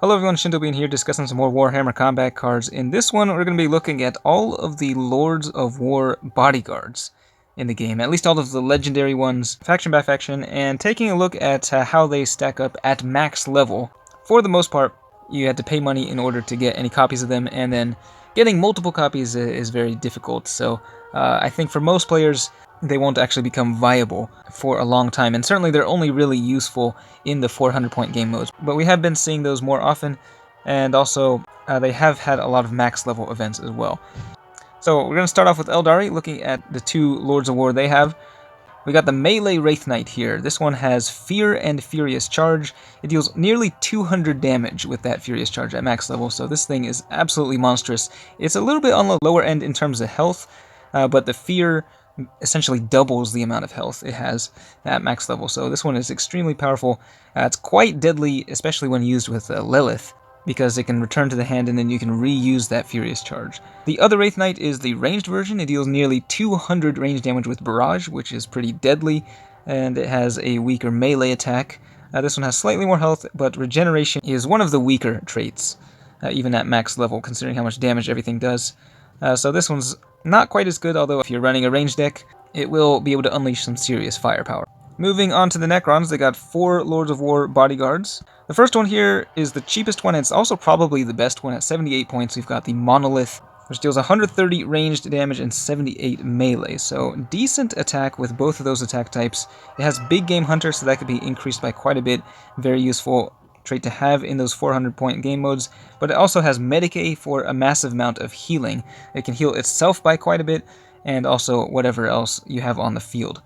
Hello everyone, Shintobean here discussing some more Warhammer combat cards. In this one, we're going to be looking at all of the Lords of War bodyguards in the game, at least all of the legendary ones, faction by faction, and taking a look at how they stack up at max level. For the most part, you had to pay money in order to get any copies of them, and then getting multiple copies is very difficult, so I think for most players, they won't actually become viable for a long time, and certainly they're only really useful in the 400-point game modes. But we have been seeing those more often, and also they have had a lot of max level events as well. So we're going to start off with Eldari, looking at the two Lords of War they have. We got the Melee Wraith Knight here. This one has Fear and Furious Charge. It deals nearly 200 damage with that Furious Charge at max level, so this thing is absolutely monstrous. It's a little bit on the lower end in terms of health, but the Fear essentially doubles the amount of health it has at max level, so this one is extremely powerful. It's quite deadly, especially when used with Lilith, because it can return to the hand and then you can reuse that Furious Charge. The other Wraith Knight is the ranged version. It deals nearly 200 range damage with Barrage, which is pretty deadly, and it has a weaker melee attack. This one has slightly more health, but regeneration is one of the weaker traits, even at max level, considering how much damage everything does. So this one's not quite as good, although if you're running a ranged deck, it will be able to unleash some serious firepower. Moving on to the Necrons, they got 4 Lords of War bodyguards. The first one here is the cheapest one, and it's also probably the best one. At 78 points, we've got the Monolith, which deals 130 ranged damage and 78 melee, so decent attack with both of those attack types. It has Big Game Hunter, so that could be increased by quite a bit. Very useful trait to have in those 400-point game modes, but it also has Medicae for a massive amount of healing. It can heal itself by quite a bit, and also whatever else you have on the field.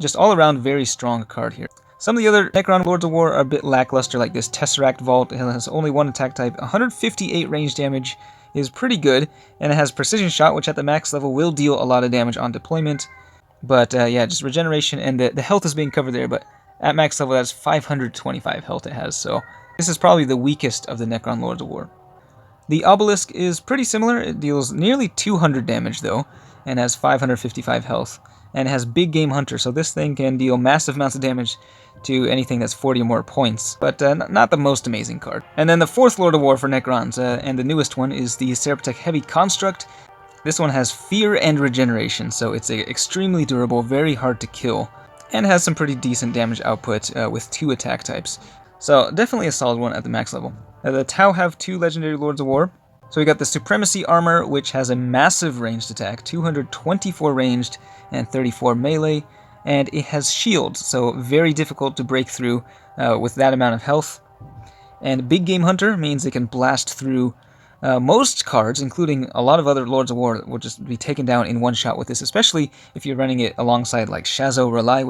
Just all around very strong card here. Some of the other Necron Lords of War are a bit lackluster, like this Tesseract Vault. It has only one attack type, 158 range damage is pretty good, and it has Precision Shot, which at the max level will deal a lot of damage on deployment. But yeah, just regeneration, and the health is being covered there, but at max level, that's 525 health it has, so this is probably the weakest of the Necron Lords of War. The Obelisk is pretty similar. It deals nearly 200 damage, though, and has 555 health, and it has Big Game Hunter, so this thing can deal massive amounts of damage to anything that's 40 or more points, but not the most amazing card. And then the fourth Lord of War for Necrons, and the newest one, is the Seraptech Heavy Construct. This one has Fear and Regeneration, so it's extremely durable, very hard to kill, and has some pretty decent damage output with 2 attack types. So definitely a solid one at the max level. The Tau have 2 legendary Lords of War. So we got the Supremacy Armor, which has a massive ranged attack, 224 ranged and 34 melee, and it has shields, so very difficult to break through with that amount of health. And Big Game Hunter means it can blast through most cards, including a lot of other Lords of War, that will just be taken down in one shot with this, especially if you're running it alongside like Shazo Relay,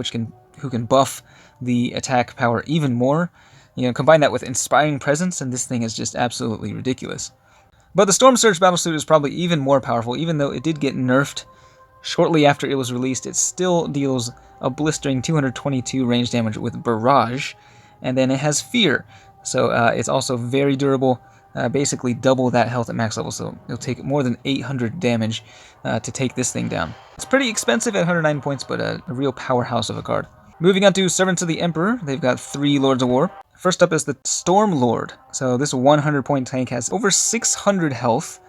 who can buff the attack power even more. You know, combine that with Inspiring Presence, and this thing is just absolutely ridiculous. But the Storm Surge Battlesuit is probably even more powerful, even though it did get nerfed shortly after it was released. It still deals a blistering 222 range damage with Barrage, and then it has Fear, so it's also very durable. Basically double that health at max level, so it'll take more than 800 damage to take this thing down. It's pretty expensive at 109 points, but a real powerhouse of a card. Moving on to Servants of the Emperor, they've got 3 Lords of War. First up is the Storm Lord. So this 100-point tank has over 600 health,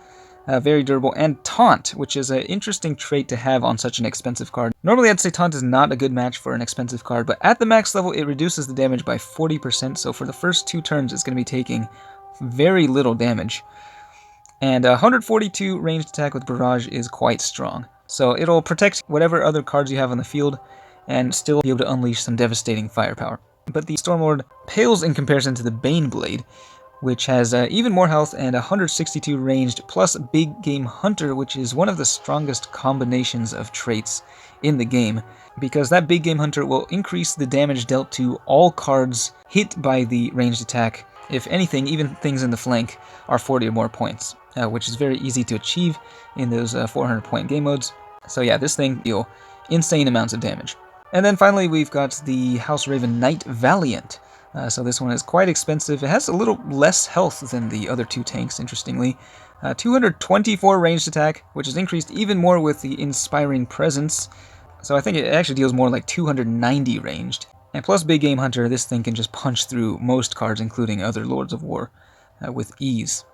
very durable, and Taunt, which is an interesting trait to have on such an expensive card. Normally I'd say Taunt is not a good match for an expensive card, but at the max level it reduces the damage by 40%, so for the first 2 turns it's going to be taking very little damage. And 142 ranged attack with Barrage is quite strong, so it'll protect whatever other cards you have on the field and still be able to unleash some devastating firepower. But the Stormlord pales in comparison to the Baneblade, which has even more health and 162 ranged plus Big Game Hunter, which is one of the strongest combinations of traits in the game, because that Big Game Hunter will increase the damage dealt to all cards hit by the ranged attack. If anything, even things in the flank are 40 or more points, which is very easy to achieve in those 400-point game modes. So yeah, this thing deal insane amounts of damage. And then finally we've got the House Raven Knight Valiant. So this one is quite expensive. It has a little less health than the other 2 tanks, interestingly. 224 ranged attack, which is increased even more with the Inspiring Presence. So I think it actually deals more like 290 ranged. And plus Big Game Hunter, this thing can just punch through most cards, including other Lords of War. with ease.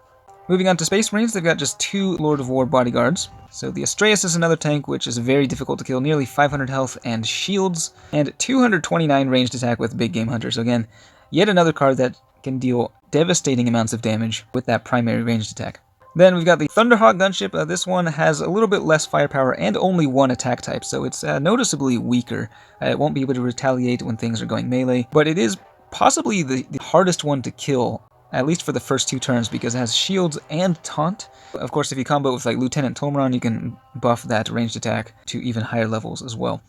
Moving on to Space Marines, they've got just 2 Lord of War bodyguards. So the Astreus is another tank, which is very difficult to kill, nearly 500 health and shields, and 229 ranged attack with Big Game Hunter. So again, yet another card that can deal devastating amounts of damage with that primary ranged attack. Then we've got the Thunderhawk gunship. This one has a little bit less firepower and only 1 attack type, so it's noticeably weaker. It won't be able to retaliate when things are going melee, but it is possibly the hardest one to kill, at least for the first 2 turns, because it has shields and taunt. Of course, if you combo with like Lieutenant Tomron, you can buff that ranged attack to even higher levels as well.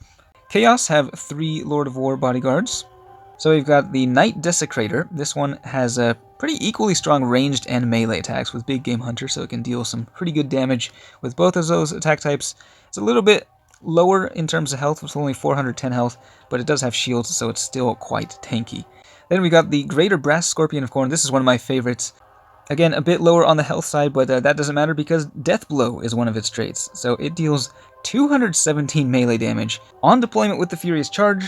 Chaos have 3 Lord of War bodyguards. So we've got the Knight Desecrator. This one has a pretty equally strong ranged and melee attacks with Big Game Hunter, so it can deal some pretty good damage with both of those attack types. It's a little bit lower in terms of health, with only 410 health, but it does have shields, so it's still quite tanky. Then we got the Greater Brass Scorpion of Khorne. This is one of my favorites. Again, a bit lower on the health side, but that doesn't matter because Death Blow is one of its traits. So it deals 217 melee damage on deployment with the Furious Charge,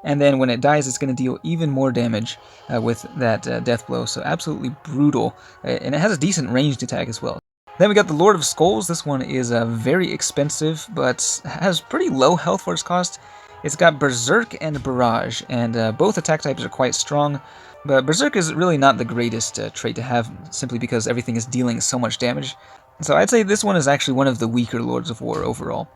and then when it dies, it's going to deal even more damage with that Death Blow. So absolutely brutal, and it has a decent ranged attack as well. Then we got the Lord of Skulls. This one is very expensive, but has pretty low health for its cost. It's got Berserk and Barrage, and both attack types are quite strong, but Berserk is really not the greatest trait to have, simply because everything is dealing so much damage. So I'd say this one is actually one of the weaker Lords of War overall.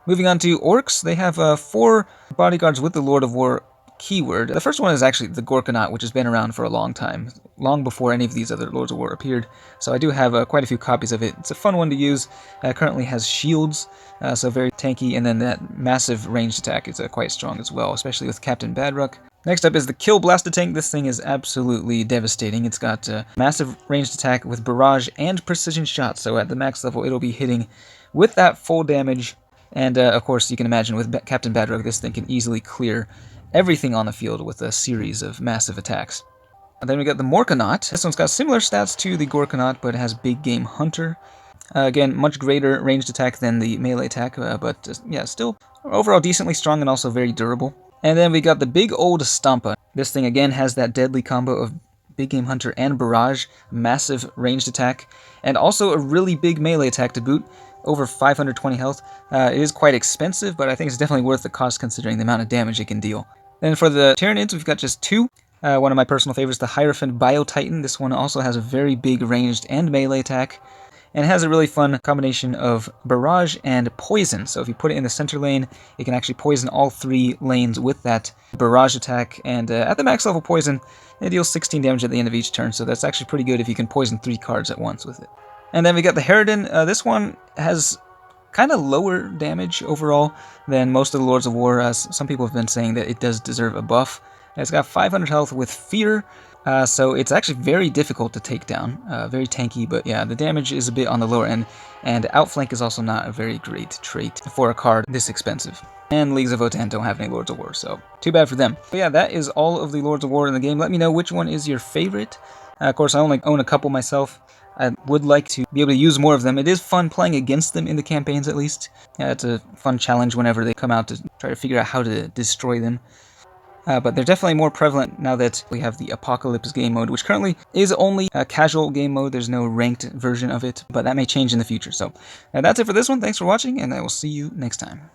Moving on to Orcs, they have 4 bodyguards with the Lord of War keyword. The first one is actually the Gorkanaut, which has been around for a long time, long before any of these other Lords of War appeared. So I do have quite a few copies of it. It's a fun one to use. Currently has shields, so very tanky, and then that massive ranged attack is quite strong as well, especially with Captain Badrock. Next up is the Kill Blaster Tank. This thing is absolutely devastating. It's got massive ranged attack with barrage and precision shots, so at the max level it'll be hitting with that full damage. And of course, you can imagine with Captain Badrock, this thing can easily clear everything on the field with a series of massive attacks. And then we got the Morkanaut. This one's got similar stats to the Gorkanaut, but it has Big Game Hunter. Again, much greater ranged attack than the melee attack, but yeah, still overall decently strong and also very durable. And then we got the Big Old Stampa. This thing again has that deadly combo of Big Game Hunter and Barrage, massive ranged attack, and also a really big melee attack to boot. Over 520 health. It is quite expensive, but I think it's definitely worth the cost considering the amount of damage it can deal. Then for the Tyranids, we've got just 2. One of my personal favorites, the Hierophant Biotitan. This one also has a very big ranged and melee attack, and it has a really fun combination of barrage and poison. So if you put it in the center lane, it can actually poison all 3 lanes with that barrage attack, and at the max level poison, it deals 16 damage at the end of each turn, so that's actually pretty good if you can poison 3 cards at once with it. And then we got the Harridan. This one has kind of lower damage overall than most of the Lords of War. Some people have been saying that it does deserve a buff. It's got 500 health with Fear, so it's actually very difficult to take down. Very tanky, but yeah, the damage is a bit on the lower end. And Outflank is also not a very great trait for a card this expensive. And Leagues of Votann don't have any Lords of War, so too bad for them. But yeah, that is all of the Lords of War in the game. Let me know which one is your favorite. Of course, I only own a couple myself. I would like to be able to use more of them. It is fun playing against them in the campaigns, at least. It's a fun challenge whenever they come out to try to figure out how to destroy them. But they're definitely more prevalent now that we have the Apocalypse game mode, which currently is only a casual game mode. There's no ranked version of it, but that may change in the future. So that's it for this one. Thanks for watching, and I will see you next time.